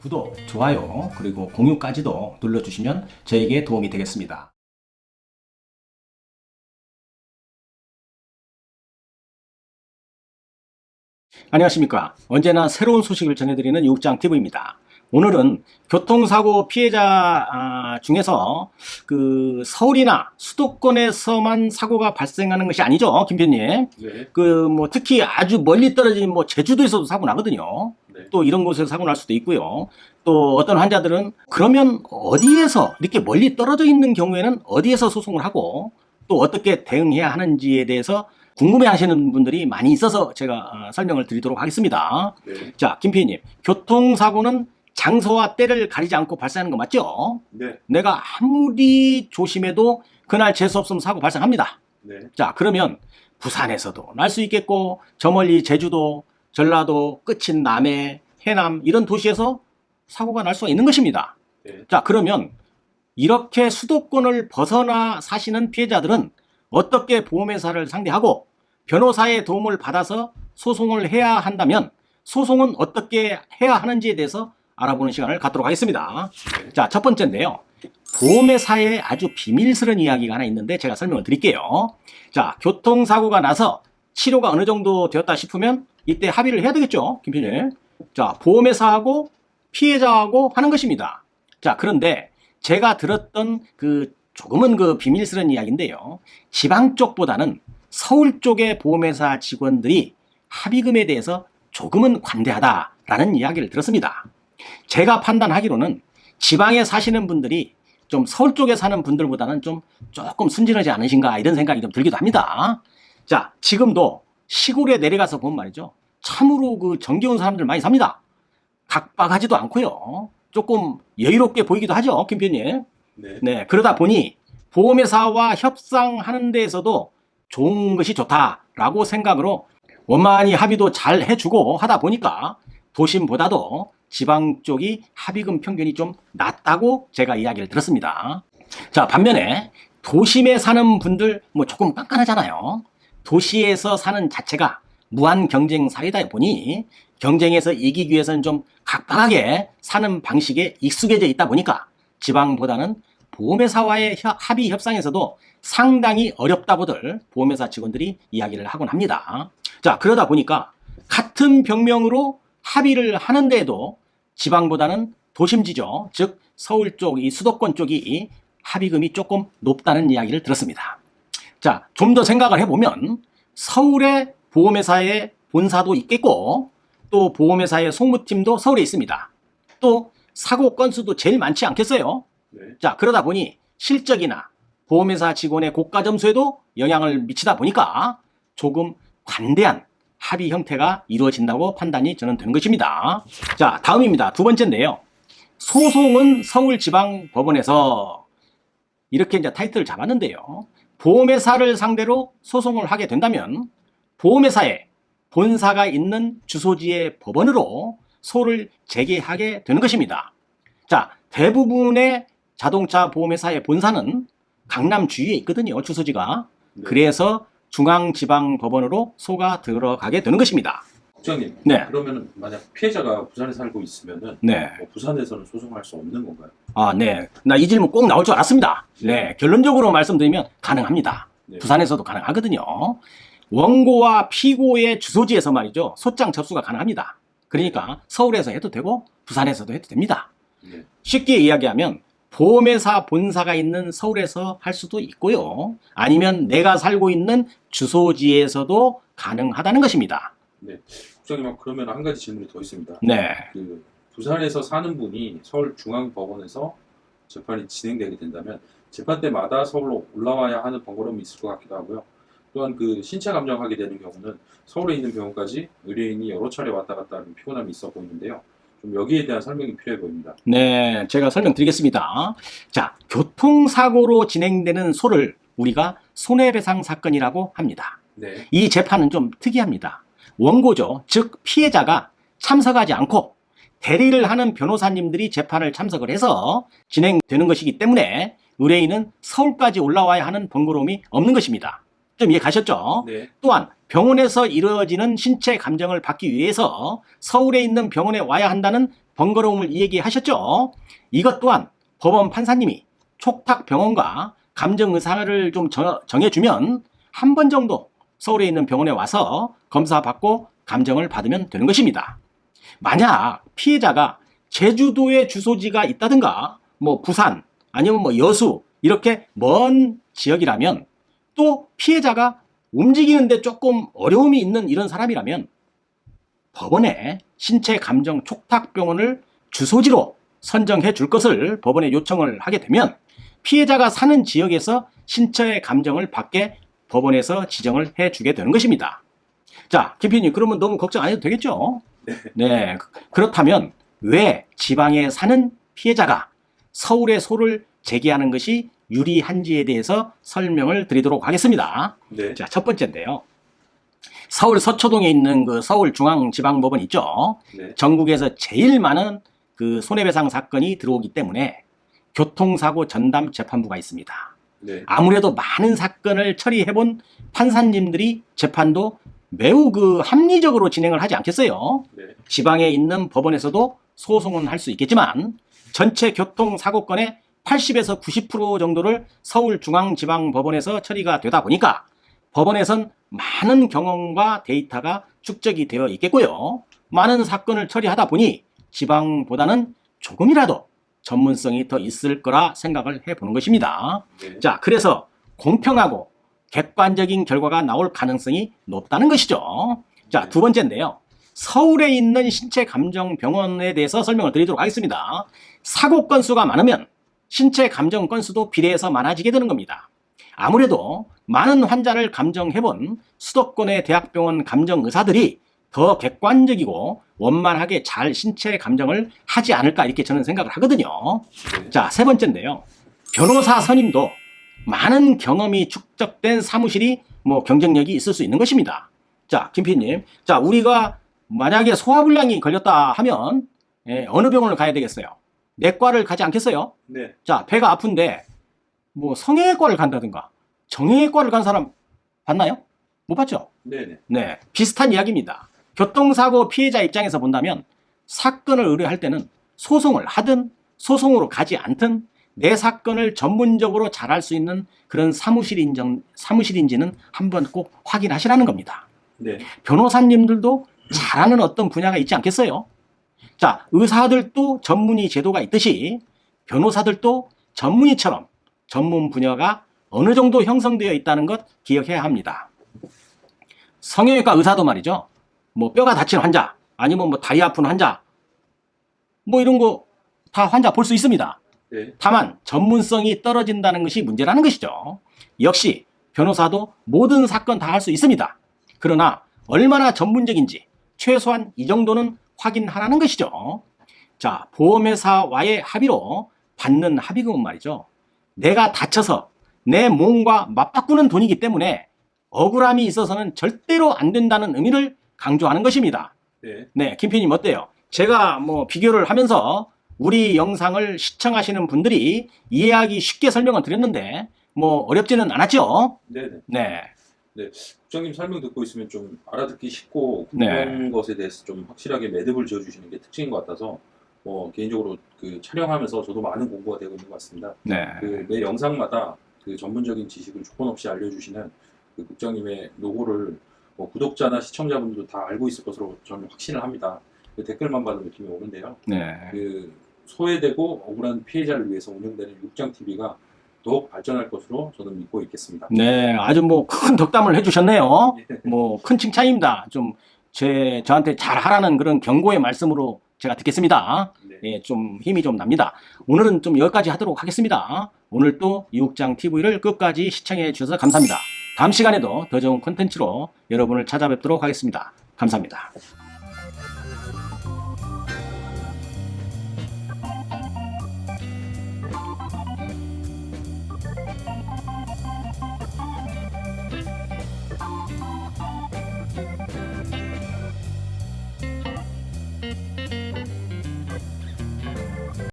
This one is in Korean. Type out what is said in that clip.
구독, 좋아요, 그리고 공유까지도 눌러주시면 저에게 도움이 되겠습니다. 안녕하십니까. 언제나 새로운 소식을 전해드리는 육장TV입니다. 오늘은 교통사고 피해자 중에서 그 서울이나 수도권에서만 사고가 발생하는 것이 아니죠, 김 PD님. 네. 특히 아주 멀리 떨어진 제주도에서도 사고 나거든요. 네. 또 이런 곳에서 사고 날 수도 있고요. 또 어떤 환자들은 그러면 어디에서 이렇게 멀리 떨어져 있는 경우에는 어디에서 소송을 하고 또 어떻게 대응해야 하는지에 대해서 궁금해 하시는 분들이 많이 있어서 제가 설명을 드리도록 하겠습니다. 네. 자, 김 PD님. 교통사고는 장소와 때를 가리지 않고 발생하는 거 맞죠? 네. 내가 아무리 조심해도 그날 재수 없으면 사고 발생합니다. 네. 자, 그러면 부산에서도 날 수 있겠고 저 멀리 제주도, 전라도, 끝인 남해, 해남 이런 도시에서 사고가 날 수가 있는 것입니다. 네. 자, 그러면 이렇게 수도권을 벗어나 사시는 피해자들은 어떻게 보험회사를 상대하고 변호사의 도움을 받아서 소송을 해야 한다면 소송은 어떻게 해야 하는지에 대해서 알아보는 시간을 갖도록 하겠습니다. 자, 첫 번째인데요. 보험회사에 아주 비밀스러운 이야기가 하나 있는데 제가 설명을 드릴게요. 자, 교통사고가 나서 치료가 어느 정도 되었다 싶으면 이때 합의를 해야 되겠죠, 김 PD님. 자, 보험회사하고 피해자하고 하는 것입니다. 자, 그런데 제가 들었던 조금은 비밀스러운 이야기인데요. 지방 쪽보다는 서울 쪽의 보험회사 직원들이 합의금에 대해서 조금은 관대하다라는 이야기를 들었습니다. 제가 판단하기로는 지방에 사시는 분들이 좀 서울 쪽에 사는 분들보다는 조금 순진하지 않으신가 이런 생각이 좀 들기도 합니다. 자, 지금도 시골에 내려가서 보면 말이죠. 참으로 정겨운 사람들 많이 삽니다. 각박하지도 않고요. 조금 여유롭게 보이기도 하죠, 김 PD님. 네. 네, 그러다 보니 보험회사와 협상하는 데에서도 좋은 것이 좋다라고 생각으로 원만히 합의도 잘 해주고 하다 보니까 도심보다도 지방 쪽이 합의금 평균이 좀 낮다고 제가 이야기를 들었습니다. 자, 반면에 도심에 사는 분들 조금 깐깐하잖아요. 도시에서 사는 자체가 무한 경쟁 사회다 보니 경쟁에서 이기기 위해서는 좀 각박하게 사는 방식에 익숙해져 있다 보니까 지방보다는 보험회사와의 합의 협상에서도 상당히 어렵다고들 보험회사 직원들이 이야기를 하곤 합니다. 자, 그러다 보니까 같은 병명으로 합의를 하는데도 지방보다는 도심지죠. 즉 서울 쪽, 이 수도권 쪽이 합의금이 조금 높다는 이야기를 들었습니다. 자, 좀 더 생각을 해보면 서울에 보험회사의 본사도 있겠고 또 보험회사의 송무팀도 서울에 있습니다. 또 사고 건수도 제일 많지 않겠어요? 네. 자, 그러다 보니 실적이나 보험회사 직원의 고가 점수에도 영향을 미치다 보니까 조금 관대한 합의 형태가 이루어진다고 판단이 저는 되는 것입니다. 자, 다음입니다. 두 번째인데요. 소송은 서울지방법원에서 이렇게 이제 타이틀을 잡았는데요. 보험회사를 상대로 소송을 하게 된다면 보험회사에 본사가 있는 주소지의 법원으로 소를 제기하게 되는 것입니다. 자, 대부분의 자동차 보험회사의 본사는 강남 주위에 있거든요, 주소지가. 네. 그래서 중앙지방법원으로 소가 들어가게 되는 것입니다. 국장님. 네. 그러면은 만약 피해자가 부산에 살고 있으면은 네. 부산에서는 소송할 수 없는 건가요? 아, 네. 나 이 질문 꼭 나올 줄 알았습니다. 네. 결론적으로 말씀드리면 가능합니다. 네. 부산에서도 가능하거든요. 원고와 피고의 주소지에서 말이죠. 소장 접수가 가능합니다. 그러니까 서울에서 해도 되고 부산에서도 해도 됩니다. 네. 쉽게 이야기하면 보험회사 본사가 있는 서울에서 할 수도 있고요. 아니면 내가 살고 있는 주소지에서도 가능하다는 것입니다. 네. 국장님, 그러면 한 가지 질문이 더 있습니다. 네. 부산에서 사는 분이 서울중앙법원에서 재판이 진행되게 된다면 재판 때마다 서울로 올라와야 하는 번거로움이 있을 것 같기도 하고요. 또한 신체 감정하게 되는 경우는 서울에 있는 병원까지 의뢰인이 여러 차례 왔다 갔다 하는 피곤함이 있어 보이는데요. 좀 여기에 대한 설명이 필요해 보입니다. 네, 제가 설명드리겠습니다. 자, 교통사고로 진행되는 소를 우리가 손해배상 사건이라고 합니다. 네. 이 재판은 좀 특이합니다. 원고죠, 즉 피해자가 참석하지 않고 대리를 하는 변호사님들이 재판을 참석을 해서 진행되는 것이기 때문에 의뢰인은 서울까지 올라와야 하는 번거로움이 없는 것입니다. 좀 이해 가셨죠? 네. 또한 병원에서 이루어지는 신체 감정을 받기 위해서 서울에 있는 병원에 와야 한다는 번거로움을 얘기하셨죠. 이것 또한 법원 판사님이 촉탁병원과 감정의사를 좀 정해주면 한 번 정도 서울에 있는 병원에 와서 검사받고 감정을 받으면 되는 것입니다. 만약 피해자가 제주도에 주소지가 있다든가 뭐 부산 아니면 뭐 여수 이렇게 먼 지역이라면 또 피해자가 움직이는데 조금 어려움이 있는 이런 사람이라면 법원에 신체 감정 촉탁병원을 주소지로 선정해 줄 것을 법원에 요청을 하게 되면 피해자가 사는 지역에서 신체 감정을 받게 법원에서 지정을 해 주게 되는 것입니다. 자, 김PD님, 그러면 너무 걱정 안 해도 되겠죠? 네. 그렇다면 왜 지방에 사는 피해자가 서울에 소를 제기하는 것이 유리한지에 대해서 설명을 드리도록 하겠습니다. 네. 자, 첫 번째인데요. 서울 서초동에 있는 그 서울중앙지방법원 있죠. 네. 전국에서 제일 많은 그 손해배상 사건이 들어오기 때문에 교통사고 전담 재판부가 있습니다. 네. 아무래도 많은 사건을 처리해본 판사님들이 재판도 매우 그 합리적으로 진행을 하지 않겠어요. 네. 지방에 있는 법원에서도 소송은 할 수 있겠지만 전체 교통사고건의 80에서 90% 정도를 서울중앙지방법원에서 처리가 되다 보니까 법원에선 많은 경험과 데이터가 축적이 되어 있겠고요. 많은 사건을 처리하다 보니 지방보다는 조금이라도 전문성이 더 있을 거라 생각을 해보는 것입니다. 네. 자, 그래서 공평하고 객관적인 결과가 나올 가능성이 높다는 것이죠. 자, 두 번째인데요. 서울에 있는 신체감정병원에 대해서 설명을 드리도록 하겠습니다. 사고 건수가 많으면 신체 감정 건수도 비례해서 많아지게 되는 겁니다. 아무래도 많은 환자를 감정해본 수도권의 대학병원 감정의사들이 더 객관적이고 원만하게 잘 신체 감정을 하지 않을까 이렇게 저는 생각을 하거든요. 네. 자, 세 번째인데요. 변호사 선임도 많은 경험이 축적된 사무실이 뭐 경쟁력이 있을 수 있는 것입니다. 자, 김PD님. 자, 우리가 만약에 소화불량이 걸렸다 하면 어느 병원을 가야 되겠어요? 내과를 가지 않겠어요? 네. 자, 배가 아픈데 뭐 성형외과를 간다든가 정형외과를 간 사람 봤나요? 못 봤죠? 네네. 네, 비슷한 이야기입니다. 교통사고 피해자 입장에서 본다면 사건을 의뢰할 때는 소송을 하든 소송으로 가지 않든 내 사건을 전문적으로 잘할 수 있는 그런 사무실인지는 한번 꼭 확인하시라는 겁니다. 네. 변호사님들도 잘하는 어떤 분야가 있지 않겠어요? 자, 의사들도 전문의 제도가 있듯이 변호사들도 전문의처럼 전문 분야가 어느 정도 형성되어 있다는 것 기억해야 합니다. 성형외과 의사도 말이죠. 뭐 뼈가 다친 환자, 아니면 뭐 다리 아픈 환자, 뭐 이런 거 다 환자 볼 수 있습니다. 네. 다만 전문성이 떨어진다는 것이 문제라는 것이죠. 역시 변호사도 모든 사건 다 할 수 있습니다. 그러나 얼마나 전문적인지 최소한 이 정도는 확인하라는 것이죠. 자, 보험회사와의 합의로 받는 합의금은 말이죠. 내가 다쳐서 내 몸과 맞바꾸는 돈이기 때문에 억울함이 있어서는 절대로 안 된다는 의미를 강조하는 것입니다. 네. 네, 김PD님 어때요? 제가 뭐 비교를 하면서 우리 영상을 시청하시는 분들이 이해하기 쉽게 설명을 드렸는데 뭐 어렵지는 않았죠? 네네. 네. 네. 국장님 설명 듣고 있으면 좀 알아듣기 쉽고 네. 그런 것에 대해서 좀 확실하게 매듭을 지어주시는 게 특징인 것 같아서 개인적으로 그 촬영하면서 저도 많은 공부가 되고 있는 것 같습니다. 네. 그 매 영상마다 그 전문적인 지식을 조건 없이 알려주시는 그 국장님의 노고를 구독자나 시청자분들도 다 알고 있을 것으로 저는 확신을 합니다. 그 댓글만 봐도 느낌이 오는데요. 네. 그 소외되고 억울한 피해자를 위해서 운영되는 육장TV가 더욱 발전할 것으로 저는 믿고 있겠습니다. 네, 아주 뭐 큰 덕담을 해주셨네요. 뭐 큰 칭찬입니다. 좀 저한테 잘 하라는 그런 경고의 말씀으로 제가 듣겠습니다. 네. 예, 좀 힘이 좀 납니다. 오늘은 좀 여기까지 하도록 하겠습니다. 오늘 또 이국장TV를 끝까지 시청해 주셔서 감사합니다. 다음 시간에도 더 좋은 콘텐츠로 여러분을 찾아뵙도록 하겠습니다. 감사합니다.